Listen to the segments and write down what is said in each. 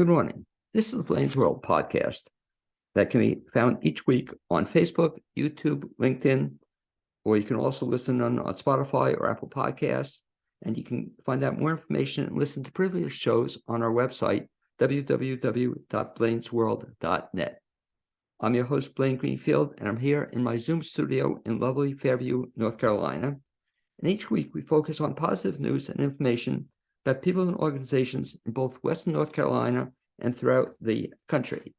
Good morning. This is the Blaine's World podcast that can be found each week on Facebook, YouTube, LinkedIn, or you can also listen on Spotify or Apple Podcasts. And you can find out more information and listen to previous shows on our website, www.blainesworld.net. I'm your host, Blaine Greenfield, and I'm here in my Zoom studio in lovely Fairview, North Carolina. And each week we focus on positive news and information about people and organizations in both Western North Carolina and throughout the country.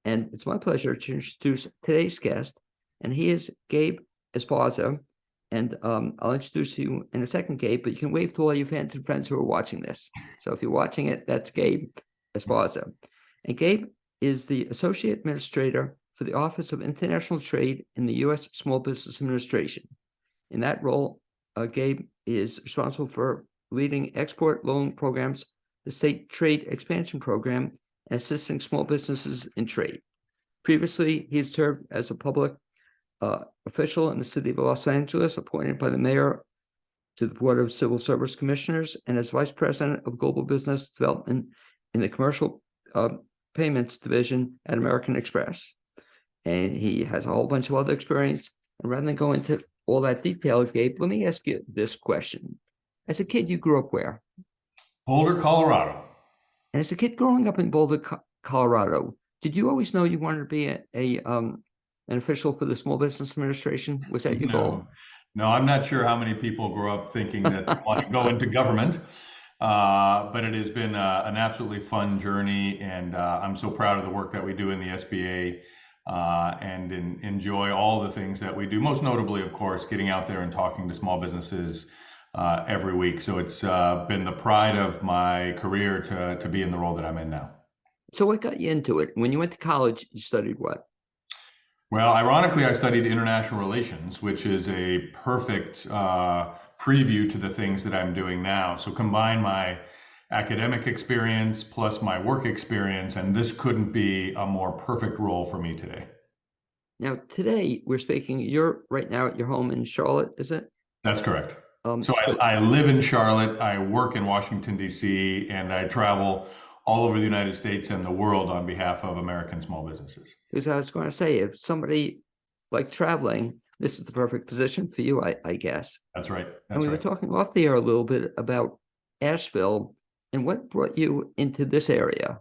And it's my pleasure to introduce today's guest, and he is Gabe Esparza. And I'll introduce you in a second, Gabe, but you can wave to all your fans and friends who are watching this. So if you're watching it, that's Gabe Esparza. And Gabe is the Associate Administrator for the Office of International Trade in the U.S. Small Business Administration. In that role, Gabe is responsible for leading export loan programs, the State Trade Expansion Program, and assisting small businesses in trade. Previously, he served as a public official in the city of Los Angeles, appointed by the mayor to the Board of Civil Service Commissioners, and as vice president of global business development in the commercial payments division at American Express. And he has a whole bunch of other experience. And rather than go into all that detail, Gabe, let me ask you this question. As a kid, you grew up where? Boulder, Colorado. And as a kid growing up in Boulder, Colorado, did you always know you wanted to be an official for the Small Business Administration? Was that your goal? No, I'm not sure how many people grow up thinking that they want to go into government, but it has been an absolutely fun journey, and I'm so proud of the work that we do in the SBA and enjoy all the things that we do, most notably, of course, getting out there and talking to small businesses every week. So it's been the pride of my career to be in the role that I'm in now. So what got you into it? When you went to college, you studied what? Well, ironically, I studied international relations, which is a perfect preview to the things that I'm doing now. So combine my academic experience plus my work experience, and this couldn't be a more perfect role for me today. Now, today we're speaking, you're right now at your home in Charlotte, is it? That's correct. So I live in Charlotte, I work in Washington, D.C., and I travel all over the United States and the world on behalf of American small businesses. Because I was going to say, if somebody like traveling, this is the perfect position for you, I guess. That's right. And we were talking off the air a little bit about Asheville and what brought you into this area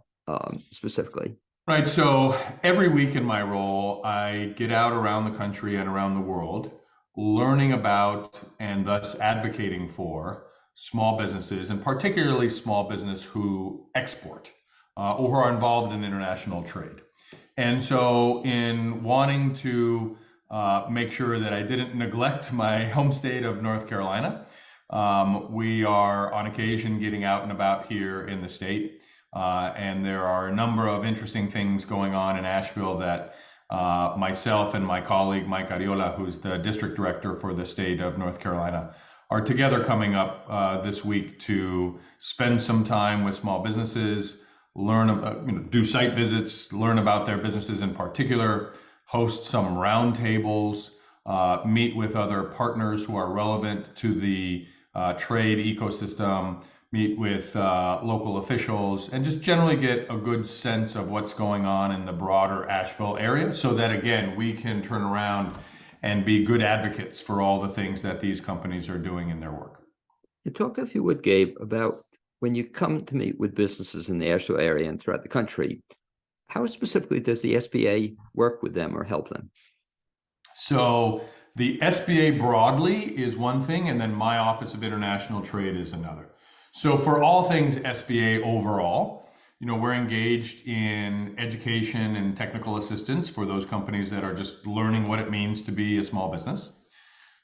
specifically. Right. So every week in my role, I get out around the country and around the world, learning about and thus advocating for small businesses, and particularly small business who export or who are involved in international trade. And so in wanting to make sure that I didn't neglect my home state of North Carolina, we are on occasion getting out and about here in the state. And there are a number of interesting things going on in Asheville that myself and my colleague, Mike Ariola, who's the district director for the state of North Carolina, are together coming up this week to spend some time with small businesses, learn about, do site visits, learn about their businesses in particular, host some roundtables, meet with other partners who are relevant to the trade ecosystem, meet with local officials, and just generally get a good sense of what's going on in the broader Asheville area so that, again, we can turn around and be good advocates for all the things that these companies are doing in their work. Talk, if you would, Gabe, about when you come to meet with businesses in the Asheville area and throughout the country, how specifically does the SBA work with them or help them? So the SBA broadly is one thing, and then my Office of International Trade is another. So for all things SBA overall, we're engaged in education and technical assistance for those companies that are just learning what it means to be a small business.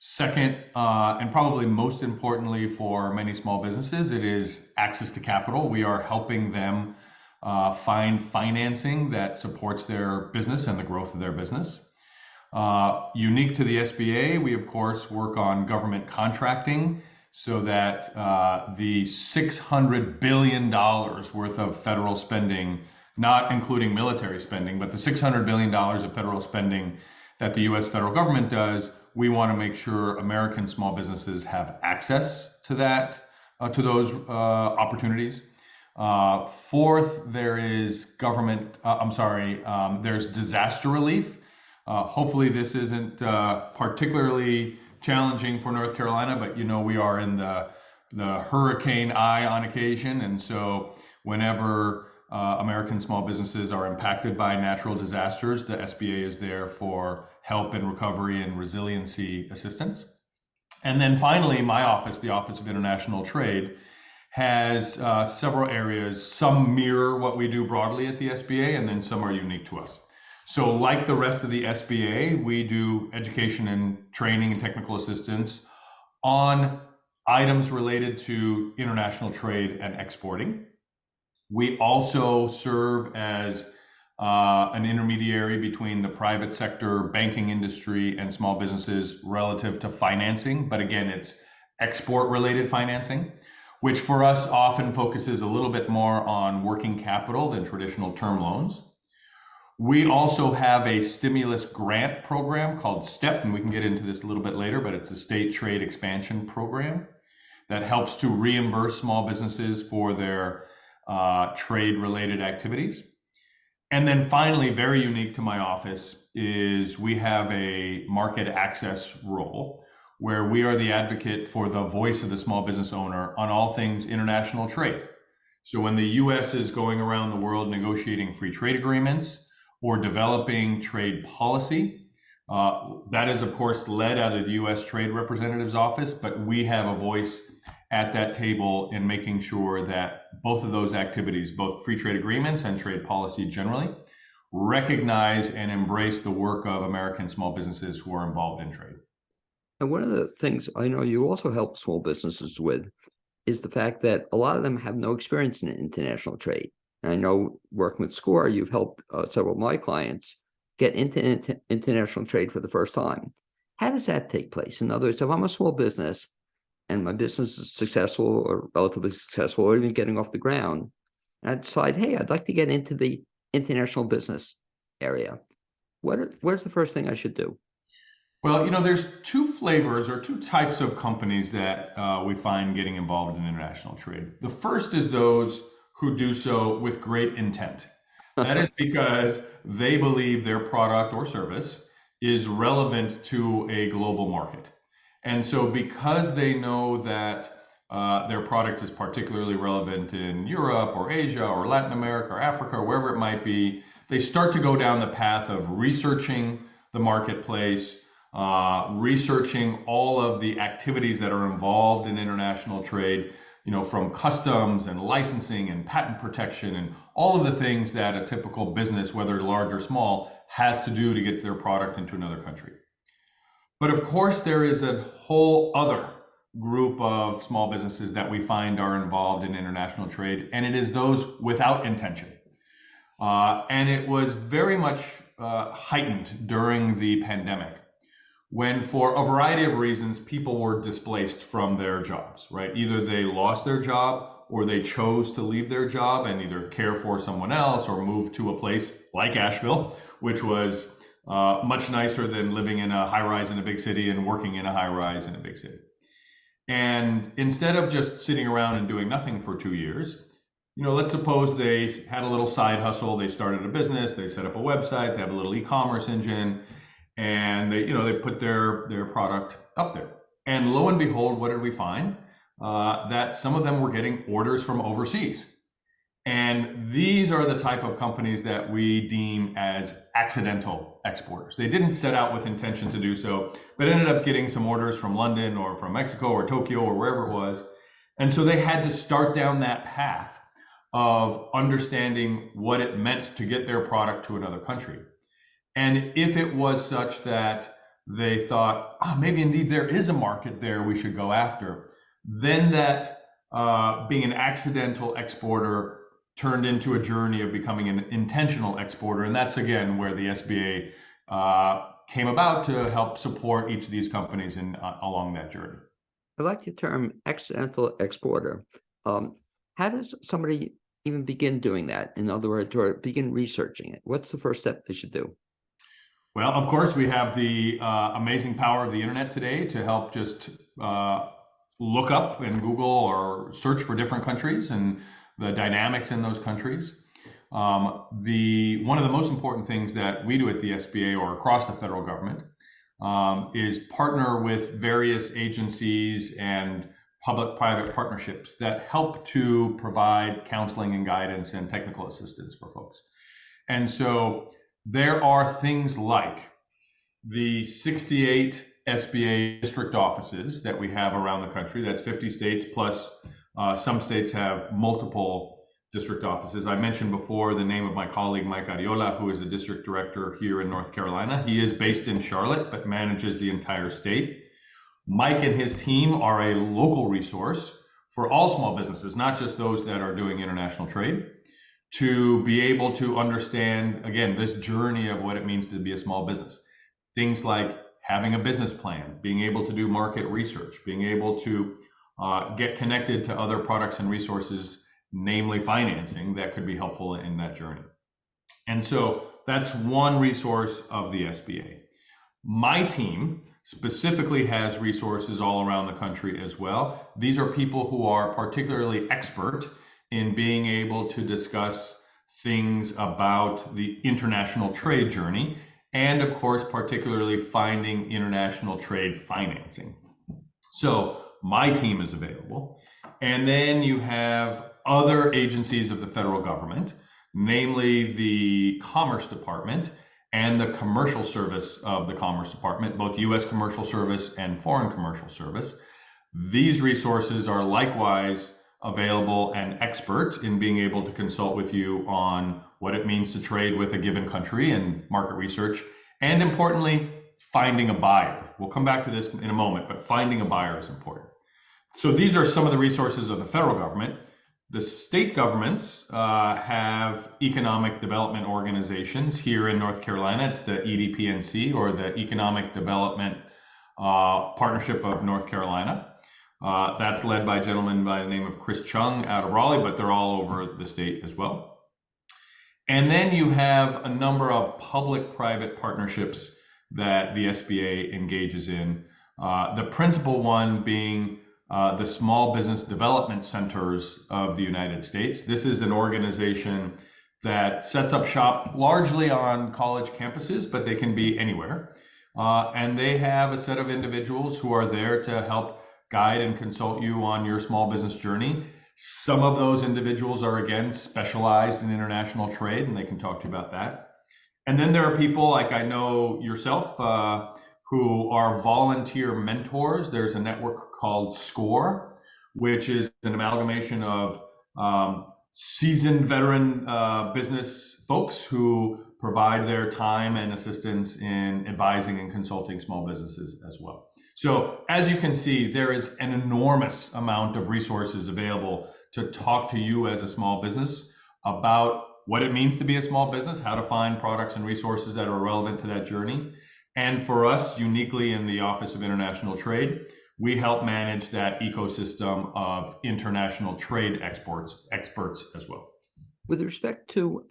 Second, and probably most importantly for many small businesses, it is access to capital. We are helping them find financing that supports their business and the growth of their business. Unique to the SBA, we of course work on government contracting, so that the $600 billion worth of federal spending, not including military spending, but the $600 billion of federal spending that the U.S. federal government does, we want to make sure American small businesses have access to that, to those opportunities. Fourth, there is there's disaster relief. Hopefully this isn't particularly challenging for North Carolina, but we are in the hurricane eye on occasion. And so whenever American small businesses are impacted by natural disasters, the SBA is there for help and recovery and resiliency assistance. And then finally, my office, the Office of International Trade, has several areas. Some mirror what we do broadly at the SBA, and then some are unique to us. So like the rest of the SBA, we do education and training and technical assistance on items related to international trade and exporting. We also serve as an intermediary between the private sector, banking industry, and small businesses relative to financing. But again, it's export-related financing, which for us often focuses a little bit more on working capital than traditional term loans. We also have a stimulus grant program called STEP, and we can get into this a little bit later, but it's a state trade expansion program that helps to reimburse small businesses for their trade-related activities. And then finally, very unique to my office, is we have a market access role where we are the advocate for the voice of the small business owner on all things international trade. So when the US is going around the world negotiating free trade agreements or developing trade policy, that is of course led out of the US Trade Representative's office, but we have a voice at that table in making sure that both of those activities, both free trade agreements and trade policy generally, recognize and embrace the work of American small businesses who are involved in trade. And one of the things I know you also help small businesses with is the fact that a lot of them have no experience in international trade. And I know working with SCORE, you've helped several of my clients get into international trade for the first time. How does that take place? In other words, if I'm a small business and my business is successful or relatively successful or even getting off the ground, and I decide, hey, I'd like to get into the international business area, what's the first thing I should do? Well, there's two flavors or two types of companies that we find getting involved in international trade. The first is those who do so with great intent. That is because they believe their product or service is relevant to a global market. And so because they know that their product is particularly relevant in Europe or Asia or Latin America or Africa or wherever it might be, they start to go down the path of researching the marketplace, researching all of the activities that are involved in international trade, from customs and licensing and patent protection and all of the things that a typical business, whether large or small, has to do to get their product into another country. But of course, there is a whole other group of small businesses that we find are involved in international trade, and it is those without intention. And it was very much heightened during the pandemic, when for a variety of reasons, people were displaced from their jobs, right? Either they lost their job or they chose to leave their job and either care for someone else or move to a place like Asheville, which was much nicer than living in a high rise in a big city and working in a high rise in a big city. And instead of just sitting around and doing nothing for 2 years, let's suppose they had a little side hustle, they started a business, they set up a website, they have a little e-commerce engine, and they put their product up there. And lo and behold, what did we find? That some of them were getting orders from overseas. And these are the type of companies that we deem as accidental exporters. They didn't set out with intention to do so, but ended up getting some orders from London or from Mexico or Tokyo or wherever it was. And so they had to start down that path of understanding what it meant to get their product to another country. And if it was such that they thought, maybe indeed there is a market there we should go after, then that being an accidental exporter turned into a journey of becoming an intentional exporter. And that's, again, where the SBA came about to help support each of these companies along that journey. I like the term accidental exporter. How does somebody even begin doing that? In other words, or begin researching it? What's the first step they should do? Well, of course, we have the amazing power of the internet today to help just look up in Google or search for different countries. And the dynamics in those countries. One of the most important things that we do at the SBA or across the federal government is partner with various agencies and public-private partnerships that help to provide counseling and guidance and technical assistance for folks. And so there are things like the 68 SBA district offices that we have around the country. That's 50 states plus some states have multiple district offices. I mentioned before the name of my colleague, Mike Ariola, who is a district director here in North Carolina. He is based in Charlotte, but manages the entire state. Mike and his team are a local resource for all small businesses, not just those that are doing international trade, to be able to understand, again, this journey of what it means to be a small business. Things like having a business plan, being able to do market research, being able to get connected to other products and resources, namely financing, that could be helpful in that journey. And so that's one resource of the SBA. My team specifically has resources all around the country as well. These are people who are particularly expert in being able to discuss things about the international trade journey, and of course, particularly finding international trade financing. So my team is available. And then you have other agencies of the federal government, namely the Commerce Department and the Commercial Service of the Commerce Department, both U.S. Commercial Service and Foreign Commercial Service. These resources are likewise available and expert in being able to consult with you on what it means to trade with a given country and market research, and importantly, finding a buyer. We'll come back to this in a moment, but finding a buyer is important. So these are some of the resources of the federal government. The state governments have economic development organizations. Here in North Carolina, it's the EDPNC, or the Economic Development Partnership of North Carolina. That's led by a gentleman by the name of Chris Chung out of Raleigh, but they're all over the state as well. And then you have a number of public-private partnerships that the SBA engages in. The principal one being the Small Business Development Centers of the United States. This is an organization that sets up shop largely on college campuses, but they can be anywhere. And they have a set of individuals who are there to help guide and consult you on your small business journey. Some of those individuals are, again, specialized in international trade, and they can talk to you about that. And then there are people like I know yourself who are volunteer mentors. There's a network called SCORE, which is an amalgamation of seasoned veteran business folks who provide their time and assistance in advising and consulting small businesses as well. So as you can see, there is an enormous amount of resources available to talk to you as a small business about what it means to be a small business, how to find products and resources that are relevant to that journey. And for us, uniquely in the Office of International Trade, we help manage that ecosystem of international trade experts as well. With respect to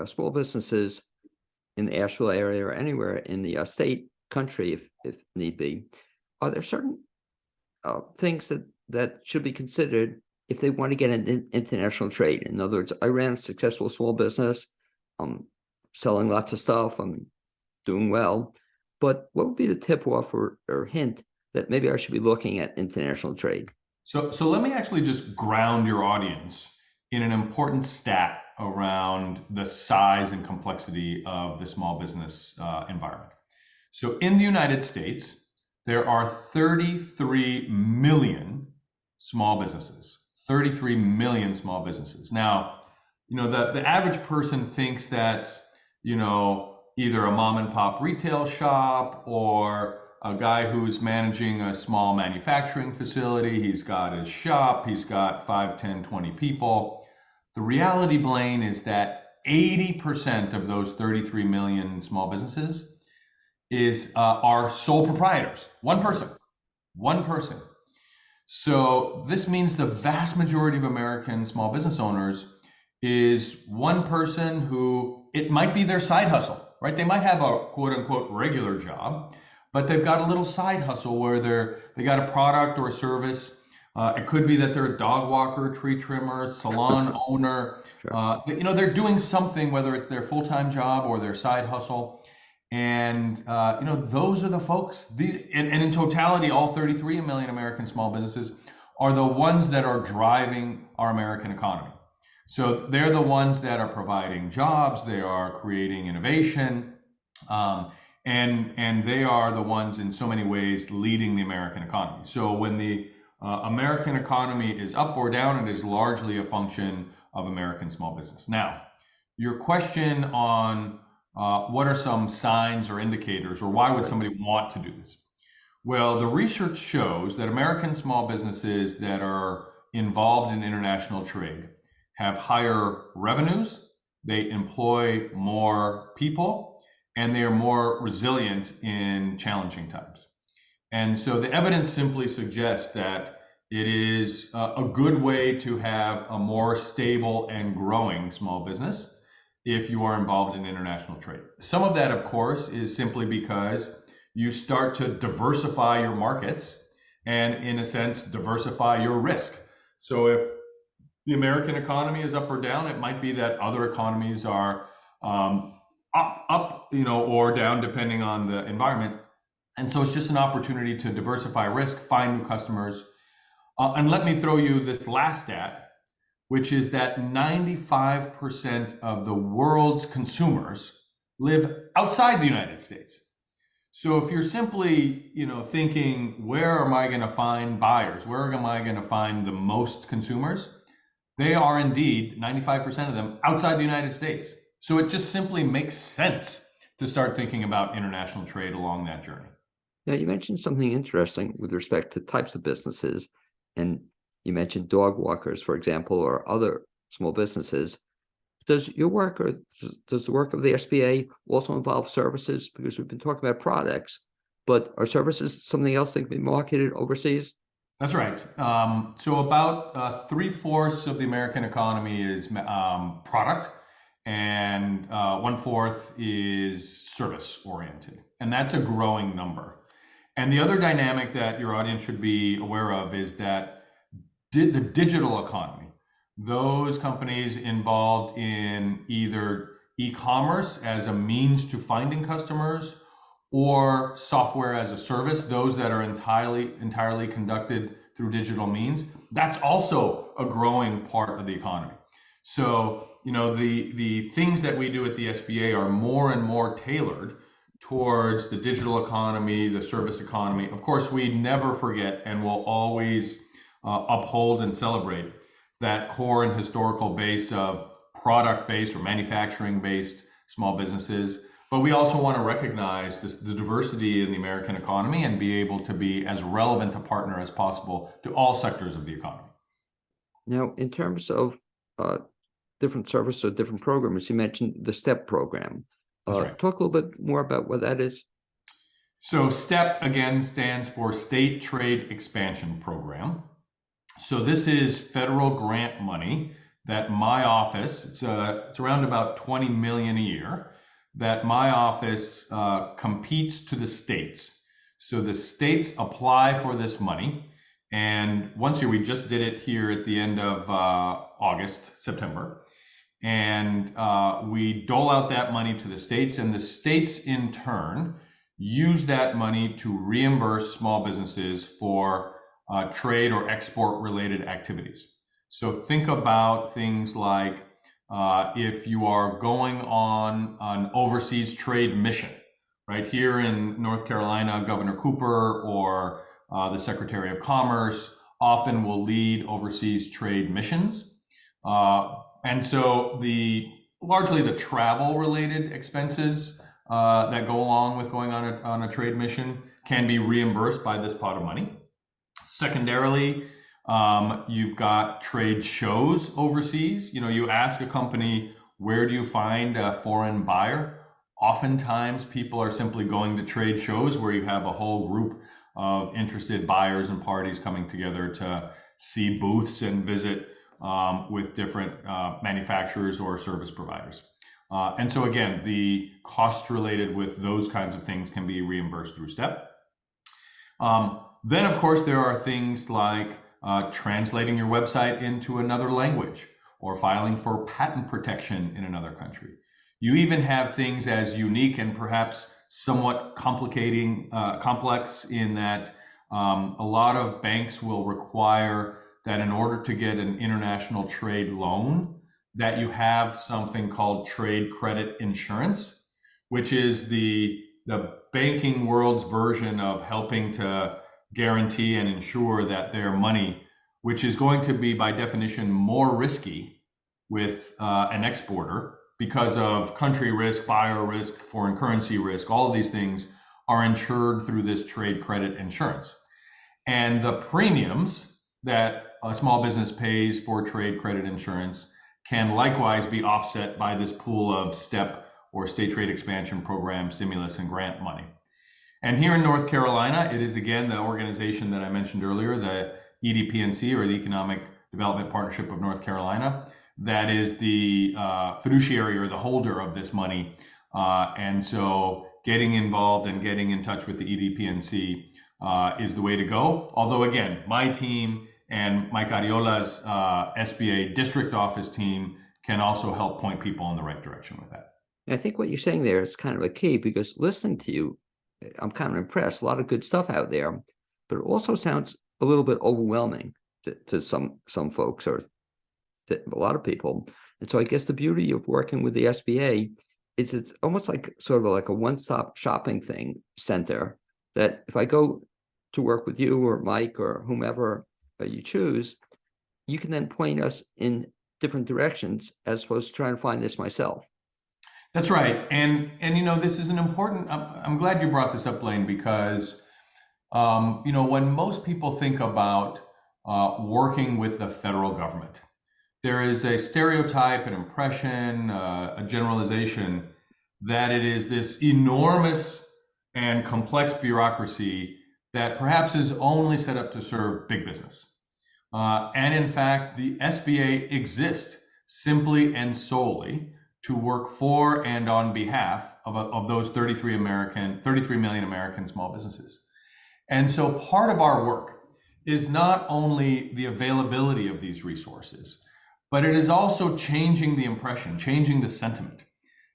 small businesses in the Asheville area or anywhere in the state, country, if need be, are there certain things that should be considered if they want to get into international trade? In other words, I ran a successful small business, selling lots of stuff, I'm doing well, but what would be the tip-off or hint that maybe I should be looking at international trade? So let me actually just ground your audience in an important stat around the size and complexity of the small business environment. So in the United States, there are 33 million small businesses. 33 million small businesses. Now, the average person thinks that's, either a mom and pop retail shop or a guy who's managing a small manufacturing facility. He's got his shop, he's got 5, 10, 20 people. The reality, Blaine, is that 80% of those 33 million small businesses are sole proprietors. One person. So this means the vast majority of American small business owners is one person who, it might be their side hustle, right? They might have a quote unquote regular job, but they've got a little side hustle where they got a product or a service It could be that they're a dog walker, tree trimmer, salon owner. Sure. They're doing something, whether it's their full-time job or their side hustle. And those are the folks. And in totality, all 33 million American small businesses are the ones that are driving our American economy. So they're the ones that are providing jobs. They are creating innovation, and they are the ones in so many ways leading the American economy. So when the American economy is up or down, it is largely a function of American small business. Now, your question on what are some signs or indicators, or why would somebody want to do this? Well, the research shows that American small businesses that are involved in international trade have higher revenues, they employ more people, and they are more resilient in challenging times. And so the evidence simply suggests that it is a good way to have a more stable and growing small business if you are involved in international trade. Some of that, of course, is simply because you start to diversify your markets and, in a sense, diversify your risk. So if the American economy is up or down, it might be that other economies are up, or down depending on the environment. And so it's just an opportunity to diversify risk, find new customers. And let me throw you this last stat, which is that 95% of the world's consumers live outside the United States. So if you're simply, thinking, where am I going to find buyers? Where am I going to find the most consumers? They are indeed, 95% of them, outside the United States. So it just simply makes sense to start thinking about international trade along that journey. Now, you mentioned something interesting with respect to types of businesses, and you mentioned dog walkers, for example, or other small businesses. Does your work, or does the work of the SBA also involve services? Because we've been talking about products, but are services something else that can be marketed overseas? That's right. So about 3/4 of the American economy is product, and 1/4 is service oriented. And that's a growing number. And the other dynamic that your audience should be aware of is that the digital economy, those companies involved in either e-commerce as a means to finding customers or software as a service, those that are entirely conducted through digital means, that's also a growing part of the economy. So, the things that we do at the SBA are more and more tailored towards the digital economy, the service economy. Of course, we never forget and will always uphold and celebrate that core and historical base of product-based or manufacturing-based small businesses. But we also want to recognize the diversity in the American economy and be able to be as relevant a partner as possible to all sectors of the economy. Now, in terms of different services or different programs, you mentioned the STEP program. Right. Talk a little bit more about what that is. So STEP, again, stands for State Trade Expansion Program. So this is federal grant money that my office, it's around about 20 million a year, that my office competes to the states. So the states apply for this money. And once a year, we just did it here at the end of September. And we dole out that money to the states, and the states in turn use that money to reimburse small businesses for trade or export related activities. So think about things like if you are going on an overseas trade mission, right? Here in North Carolina, Governor Cooper or the Secretary of Commerce often will lead overseas trade missions. And so largely the travel related expenses that go along with going on a trade mission can be reimbursed by this pot of money. Secondarily, you've got trade shows overseas. You ask a company, where do you find a foreign buyer? Oftentimes people are simply going to trade shows where you have a whole group of interested buyers and parties coming together to see booths and visit with different manufacturers or service providers. And so again, the costs related with those kinds of things can be reimbursed through STEP. Then, of course, there are things like translating your website into another language, or filing for patent protection in another country. You even have things as unique and perhaps somewhat complex in that a lot of banks will require that in order to get an international trade loan, that you have something called trade credit insurance, which is the banking world's version of helping to guarantee and ensure that their money, which is going to be by definition more risky with an exporter because of country risk, buyer risk, foreign currency risk, all of these things are insured through this trade credit insurance. And the premiums that a small business pays for trade credit insurance can likewise be offset by this pool of STEP or state trade expansion program, stimulus and grant money. And here in North Carolina, it is again the organization that I mentioned earlier, the EDPNC, or the Economic Development Partnership of North Carolina, that is the fiduciary or the holder of this money. And so getting involved and getting in touch with the EDPNC is the way to go. Although again, my team and Mike Ariola's SBA district office team can also help point people in the right direction with that. I think what you're saying there is kind of a key, because listening to you, I'm kind of impressed. A lot of good stuff out there, but it also sounds a little bit overwhelming to some folks, or to a lot of people. And so I guess the beauty of working with the SBA is it's almost like sort of like a one-stop shopping center, that if I go to work with you or Mike or whomever you choose, you can then point us in different directions as opposed to trying to find this myself. That's right. And you know, this is an important, I'm glad you brought this up, Blaine, because you know, when most people think about working with the federal government, there is a stereotype, an impression, a generalization that it is this enormous and complex bureaucracy that perhaps is only set up to serve big business. And in fact, the SBA exists simply and solely to work for and on behalf of those 33 million American small businesses. And so part of our work is not only the availability of these resources, but it is also changing the impression, changing the sentiment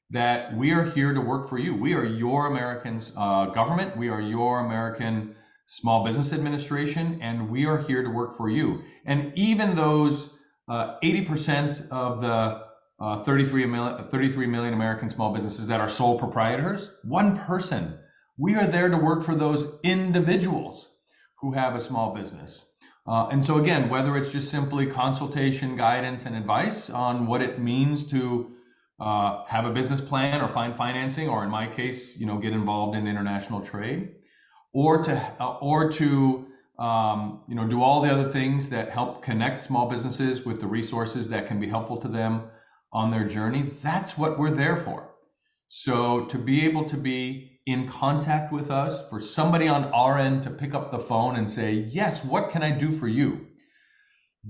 that we are here to work for you. We are your American government. We are your American Small Business Administration, and we are here to work for you. And even those 80% of the 33 million American small businesses that are sole proprietors, one person, we are there to work for those individuals who have a small business. And so again, whether it's just simply consultation, guidance, and advice on what it means to have a business plan or find financing, or in my case, you know, get involved in international trade, or to you know, do all the other things that help connect small businesses with the resources that can be helpful to them on their journey, that's what we're there for. So to be able to be in contact with us, for somebody on our end to pick up the phone and say, yes, what can I do for you?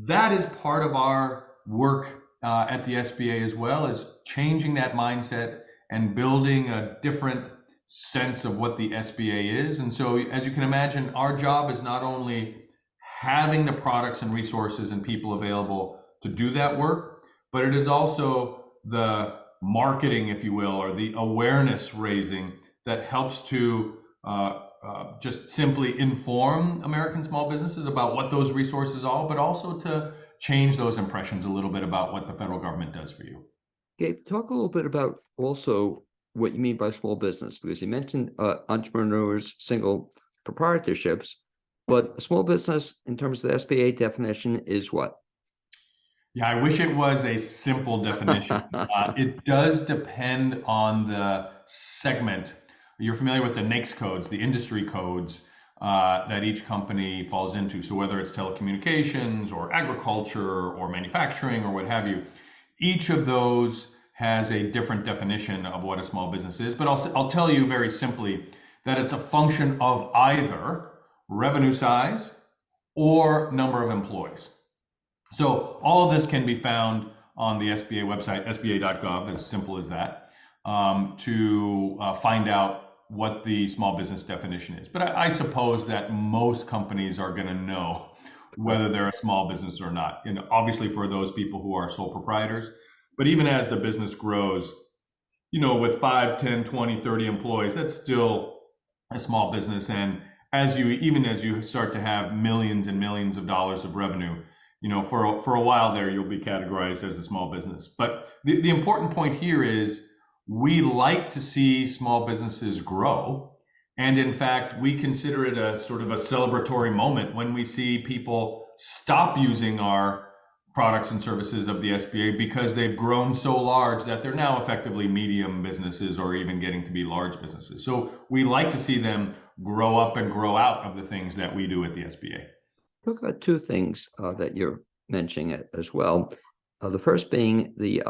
That is part of our work at the SBA as well, as changing that mindset and building a different sense of what the SBA is. And so, as you can imagine, our job is not only having the products and resources and people available to do that work, but it is also the marketing, if you will, or the awareness raising that helps to just simply inform American small businesses about what those resources are, but also to change those impressions a little bit about what the federal government does for you. Gabe, talk a little bit about also what you mean by small business, because you mentioned entrepreneurs, single proprietorships, but a small business in terms of the SBA definition is what? Yeah, I wish it was a simple definition. It does depend on the segment. You're familiar with the NAICS codes, the industry codes that each company falls into. So whether it's telecommunications or agriculture or manufacturing or what have you, each of those has a different definition of what a small business is. But I'll tell you very simply that it's a function of either revenue size or number of employees. So all of this can be found on the SBA website, sba.gov, as simple as that, to find out what the small business definition is. But I suppose that most companies are going to know whether they're a small business or not. And obviously for those people who are sole proprietors, but even as the business grows, with 5, 10, 20, 30 employees, that's still a small business. And even as you start to have millions and millions of dollars of revenue, for a while there, you'll be categorized as a small business. But the important point here is we like to see small businesses grow. And in fact, we consider it a sort of a celebratory moment when we see people stop using our products and services of the SBA because they've grown so large that they're now effectively medium businesses or even getting to be large businesses. So we like to see them grow up and grow out of the things that we do at the SBA. Talk about two things that you're mentioning as well. The first being the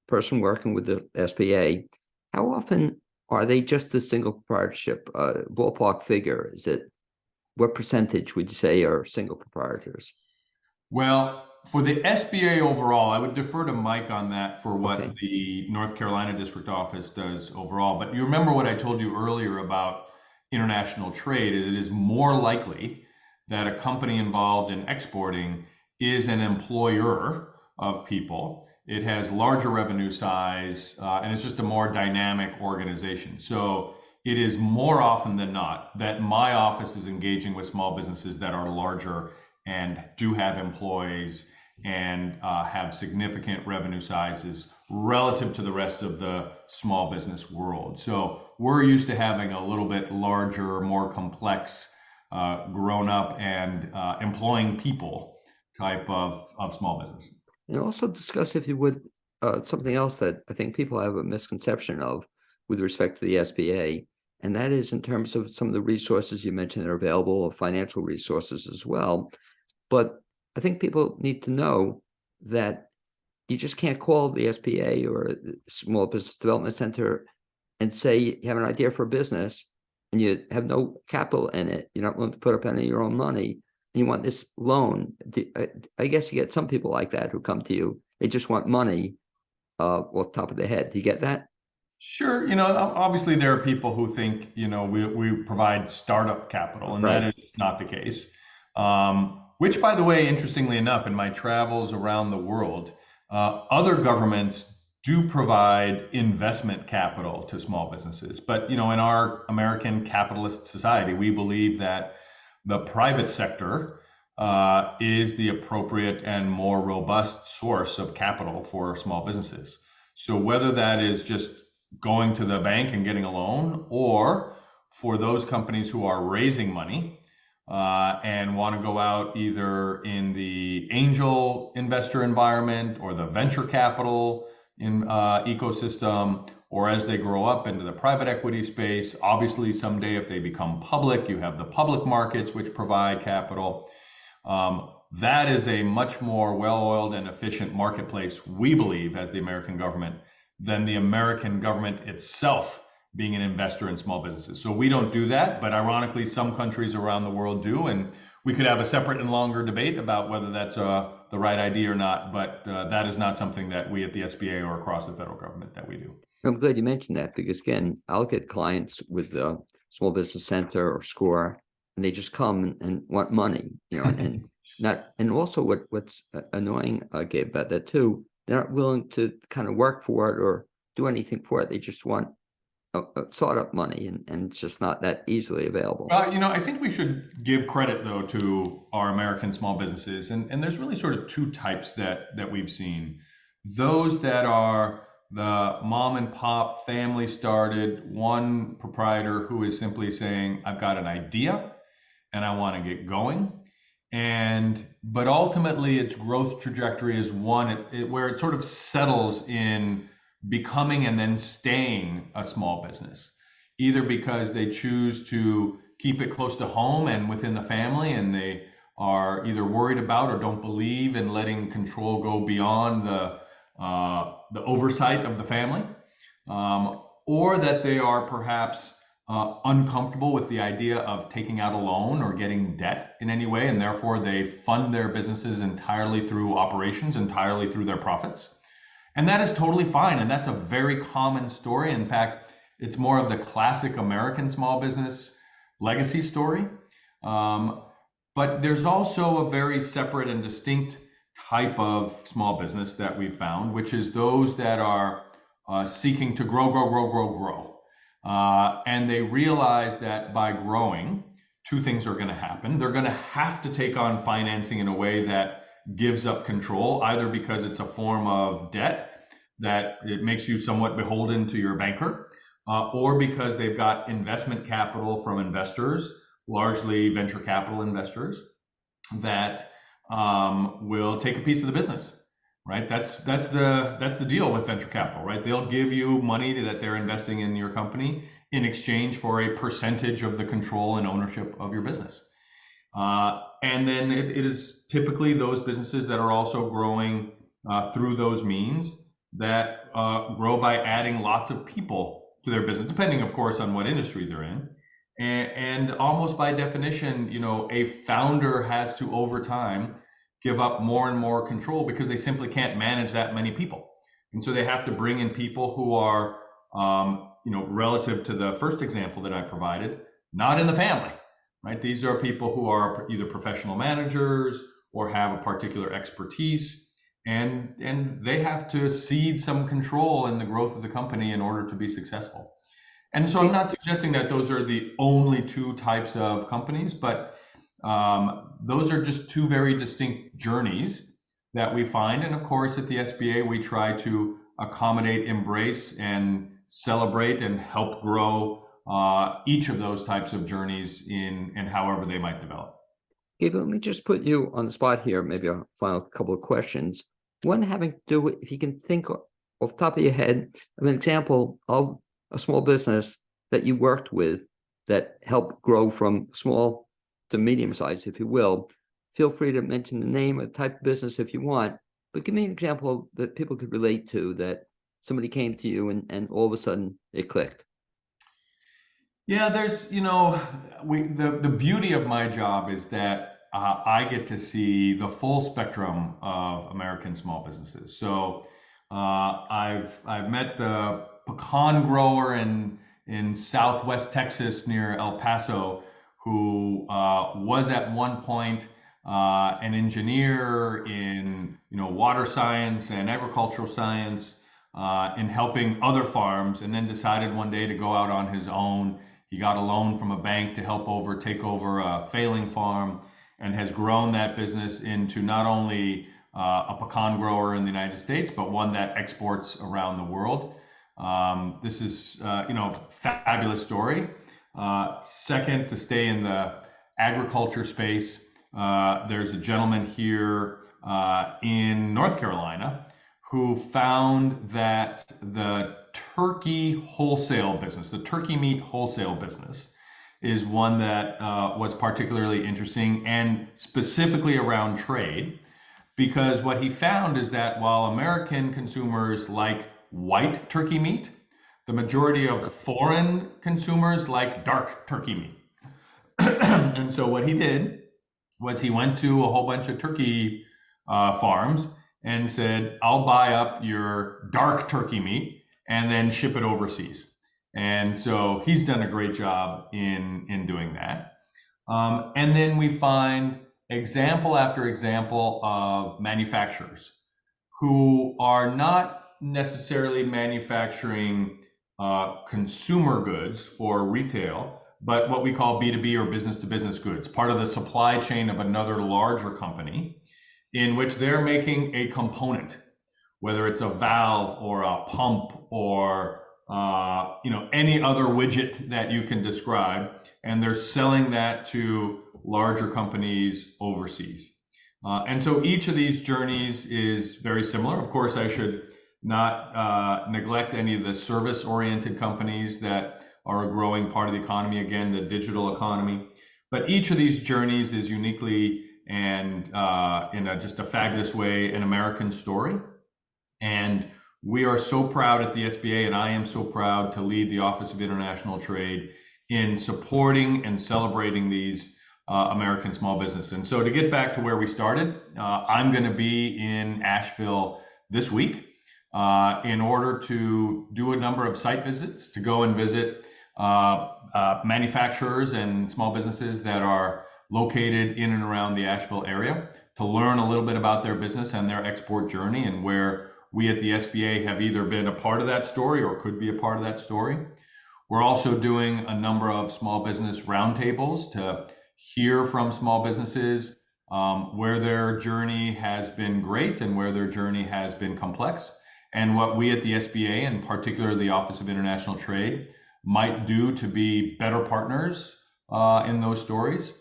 person working with the SBA. How often are they just a single proprietorship? Ballpark figure, what percentage would you say are single proprietors? Well, for the SBA overall, I would defer to Mike on that for what Okay. the North Carolina District Office does overall. But you remember what I told you earlier about international trade is it is more likely that a company involved in exporting is an employer of people. It has larger revenue size, and it's just a more dynamic organization. So it is more often than not that my office is engaging with small businesses that are larger and do have employees and have significant revenue sizes relative to the rest of the small business world. So we're used to having a little bit larger, more complex, grown up and employing people type of small business. And also discuss, if you would, something else that I think people have a misconception of with respect to the SBA, and that is in terms of some of the resources you mentioned that are available, or financial resources as well. But I think people need to know that you just can't call the SBA or the Small Business Development Center and say you have an idea for a business and you have no capital in it. You're not willing to put up any of your own money, and you want this loan. I guess you get some people like that who come to you. They just want money off the top of their head. Do you get that? Sure. Obviously there are people who think, we provide startup capital, and Right. that is not the case. Which, by the way, interestingly enough, in my travels around the world, other governments do provide investment capital to small businesses. But, in our American capitalist society, we believe that the private sector is the appropriate and more robust source of capital for small businesses. So whether that is just going to the bank and getting a loan, or for those companies who are raising money and want to go out either in the angel investor environment or the venture capital ecosystem, or as they grow up into the private equity space. Obviously, someday if they become public, you have the public markets which provide capital. That is a much more well-oiled and efficient marketplace, we believe, as the American government, than the American government itself being an investor in small businesses. So we don't do that, but ironically, some countries around the world do, and we could have a separate and longer debate about whether that's the right idea or not, but that is not something that we at the SBA or across the federal government that we do. I'm glad you mentioned that, because again, I'll get clients with the Small Business Center or SCORE, and they just come and want money, and not, and also what's annoying, Gabe, about that too, they're not willing to kind of work for it or do anything for it. They just want a startup money, and it's just not that easily available. Well, I think we should give credit though to our American small businesses, and there's really sort of two types that we've seen. Those that are the mom and pop family started, one proprietor who is simply saying, I've got an idea and I want to get going. But ultimately its growth trajectory is one where it sort of settles in becoming and then staying a small business, either because they choose to keep it close to home and within the family, and they are either worried about or don't believe in letting control go beyond the oversight of the family, or that they are perhaps uncomfortable with the idea of taking out a loan or getting debt in any way, and therefore they fund their businesses entirely through operations, entirely through their profits. And that is totally fine, and that's a very common story. In fact, it's more of the classic American small business legacy story. But But there's also a very separate and distinct type of small business that we've found, which is those that are seeking to grow. And they realize that by growing, two things are going to happen. They're going to have to take on financing in a way that gives up control, either because it's a form of debt that it makes you somewhat beholden to your banker, or because they've got investment capital from investors, largely venture capital investors, that will take a piece of the business. Right, that's the deal with venture capital, right? They'll give you money that they're investing in your company in exchange for a percentage of the control and ownership of your business. And then it is typically those businesses that are also growing through those means that grow by adding lots of people to their business, depending, of course, on what industry they're in. And almost by definition, a founder has to, over time, give up more and more control because they simply can't manage that many people. And so they have to bring in people who are, relative to the first example that I provided, not in the family, right? These are people who are either professional managers or have a particular expertise, and they have to cede some control in the growth of the company in order to be successful. And so I'm not suggesting that those are the only two types of companies, but those are just two very distinct journeys that we find. And of course, at the SBA, we try to accommodate, embrace, and celebrate and help grow each of those types of journeys in however they might develop. Gabe, let me just put you on the spot here, maybe a final couple of questions. One having to do with, if you can think off the top of your head of an example of a small business that you worked with that helped grow from small to medium size, if you will. Feel free to mention the name or type of business if you want, but give me an example that people could relate to, that somebody came to you and all of a sudden it clicked. Yeah, there's, the beauty of my job is that I get to see the full spectrum of American small businesses. So I've met the pecan grower in Southwest Texas near El Paso, who was at one point an engineer in water science and agricultural science, in helping other farms, and then decided one day to go out on his own. He got a loan from a bank to help take over a failing farm, and has grown that business into not only a pecan grower in the United States, but one that exports around the world. This is fabulous story. Second, to stay in the agriculture space, there's a gentleman here in North Carolina who found that the turkey wholesale business, the turkey meat wholesale business, is one that was particularly interesting, and specifically around trade, because what he found is that while American consumers like white turkey meat, the majority of foreign consumers like dark turkey meat. And so what he did was he went to a whole bunch of turkey farms and said, I'll buy up your dark turkey meat and then ship it overseas. And so he's done a great job in doing that. And then we find example after example of manufacturers who are not necessarily manufacturing consumer goods for retail, but what we call B2B or business to business goods, part of the supply chain of another larger company, in which they're making a component, whether it's a valve or a pump or any other widget that you can describe, and they're selling that to larger companies overseas. And so each of these journeys is very similar. Of course, I should not neglect any of the service-oriented companies that are a growing part of the economy, again, the digital economy. But each of these journeys is uniquely and in just a fabulous way an American story. And we are so proud at the SBA, and I am so proud to lead the Office of International Trade in supporting and celebrating these American small business. And so to get back to where we started, I'm going to be in Asheville this week in order to do a number of site visits, to go and visit manufacturers and small businesses that are located in and around the Asheville area to learn a little bit about their business and their export journey, and where we at the SBA have either been a part of that story or could be a part of that story. We're also doing a number of small business roundtables to hear from small businesses where their journey has been great and where their journey has been complex, and what we at the SBA, and particularly the Office of International Trade, might do to be better partners in those stories.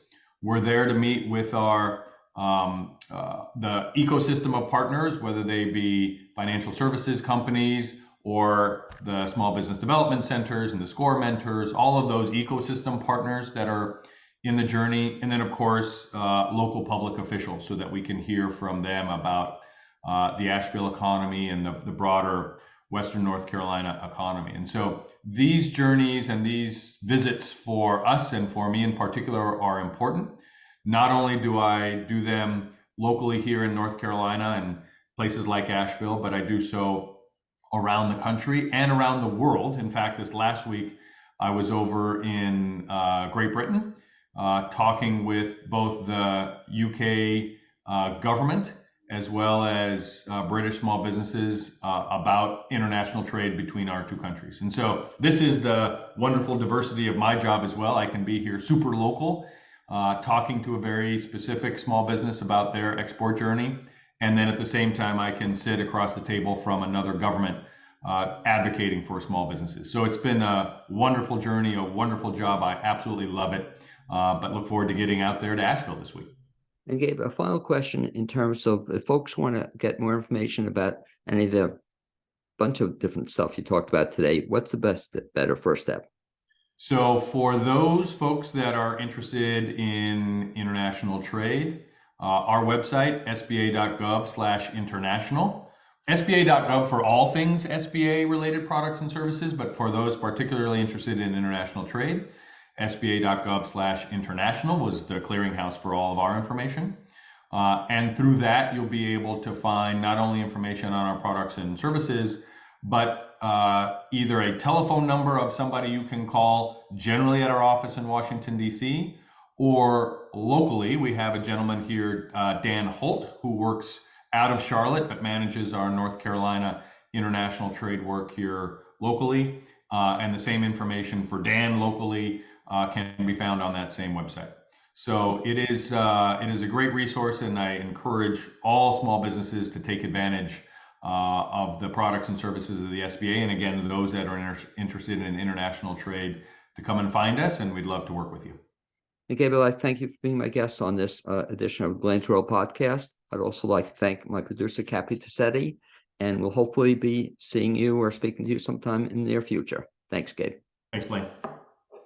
We're there to meet with our the ecosystem of partners, whether they be financial services companies or the small business development centers and the SCORE mentors, all of those ecosystem partners that are in the journey. And then, of course, local public officials, so that we can hear from them about the Asheville economy and the broader Western North Carolina economy. And so these journeys and these visits for us, and for me in particular, are important. Not only do I do them locally here in North Carolina and places like Asheville, but I do so around the country and around the world. In fact, this last week, I was over in Great Britain, talking with both the UK government as well as British small businesses about international trade between our two countries. And so this is the wonderful diversity of my job as well. I can be here super local, talking to a very specific small business about their export journey. And then at the same time, I can sit across the table from another government advocating for small businesses. So it's been a wonderful journey, a wonderful job. I absolutely love it, but look forward to getting out there to Asheville this week. And Gabe, a final question in terms of if folks want to get more information about any of the bunch of different stuff you talked about today, what's the better first step? So for those folks that are interested in international trade, our website, sba.gov/international, sba.gov for all things SBA related products and services, but for those particularly interested in international trade, sba.gov/international was the clearinghouse for all of our information. And through that, you'll be able to find not only information on our products and services, but either a telephone number of somebody you can call, generally at our office in Washington, D.C., or locally. We have a gentleman here, Dan Holt, who works out of Charlotte, but manages our North Carolina international trade work here locally. And the same information for Dan locally can be found on that same website. So it is a great resource, and I encourage all small businesses to take advantage of the products and services of the SBA. And again, those that are interested in international trade, to come and find us, and we'd love to work with you. And Gabe, I thank you for being my guest on this edition of Blaine's World podcast. I'd also like to thank my producer, Cappy Tassetti, and we'll hopefully be seeing you or speaking to you sometime in the near future. Thanks, Gabe. Thanks, Blaine.